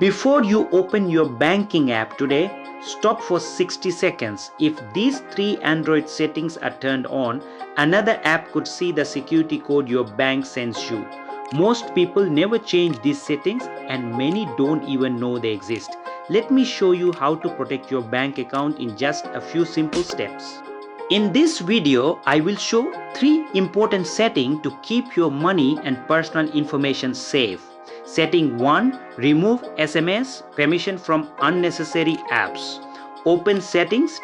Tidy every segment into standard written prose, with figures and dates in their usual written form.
Before you open your banking app today, stop for 60 seconds. If these 3 Android settings are turned on, another app could see the security code your bank sends you. Most people never change these settings and many don't even know they exist. Let me show you how to protect your bank account in just a few simple steps. In this video, I will show 3 important settings to keep your money and personal information safe. Setting 1. Remove SMS permission from unnecessary apps. Open Settings.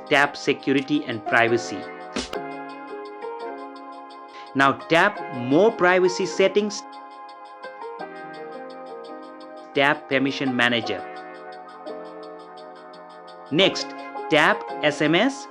Tap Security and Privacy. Now tap More Privacy Settings. Tap Permission Manager. Next, tap SMS.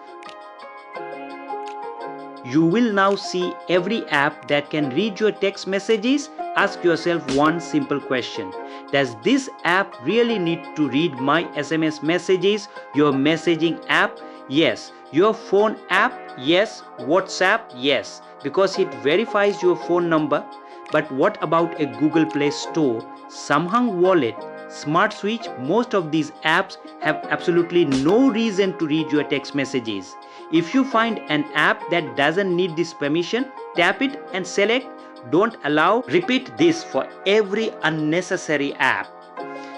You will now see every app that can read your text messages. Ask yourself one simple question. Does this app really need to read my SMS messages? Your messaging app? Yes. Your phone app? Yes. WhatsApp? Yes. Because it verifies your phone number. But what about a Google Play Store, Samsung Wallet, Smart Switch? Most of these apps have absolutely no reason to read your text messages. If you find an app that doesn't need this permission, tap it and select Don't Allow. Repeat this for every unnecessary app.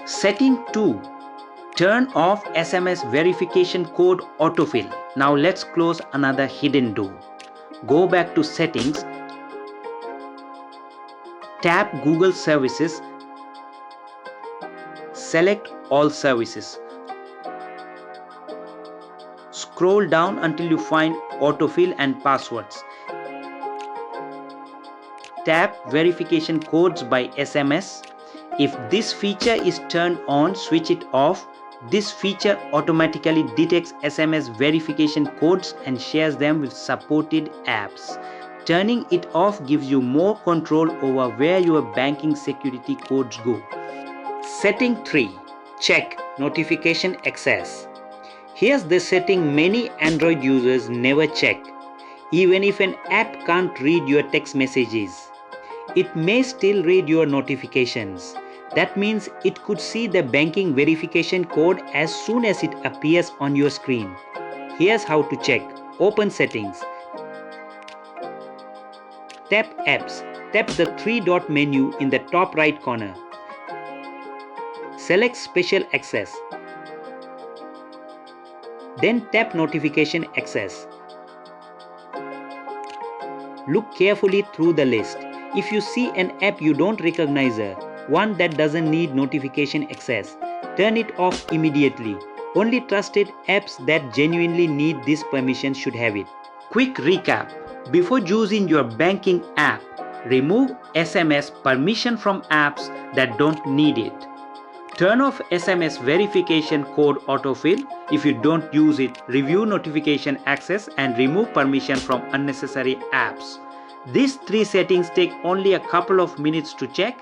Setting 2. Turn off SMS Verification Code Autofill. Now let's close another hidden door. Go back to Settings. Tap Google Services. Select All Services. Scroll down until you find Autofill and Passwords. Tap Verification Codes by SMS. If this feature is turned on, switch it off. This feature automatically detects SMS verification codes and shares them with supported apps. Turning it off gives you more control over where your banking security codes go. Setting 3. Check Notification Access. Here's the setting many Android users never check. Even if an app can't read your text messages, it may still read your notifications. That means it could see the banking verification code as soon as it appears on your screen. Here's how to check. Open Settings. Tap Apps. Tap the 3-dot menu in the top right corner. Select Special Access. Then tap Notification Access. Look carefully through the list. If you see an app you don't recognize, one that doesn't need notification access, turn it off immediately. Only trusted apps that genuinely need this permission should have it. Quick recap. Before using your banking app, remove SMS permission from apps that don't need it. Turn off SMS Verification Code Autofill. If you don't use it, review notification access and remove permission from unnecessary apps. These 3 settings take only a couple of minutes to check,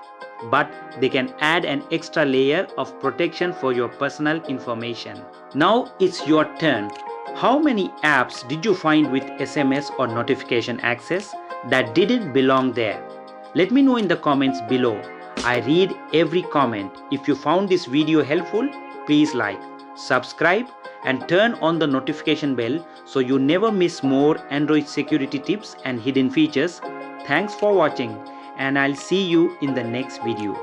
but they can add an extra layer of protection for your personal information. Now it's your turn. How many apps did you find with SMS or notification access that didn't belong there? Let me know in the comments below. I read every comment. If you found this video helpful, please like, subscribe and turn on the notification bell so you never miss more Android security tips and hidden features. Thanks for watching and I'll see you in the next video.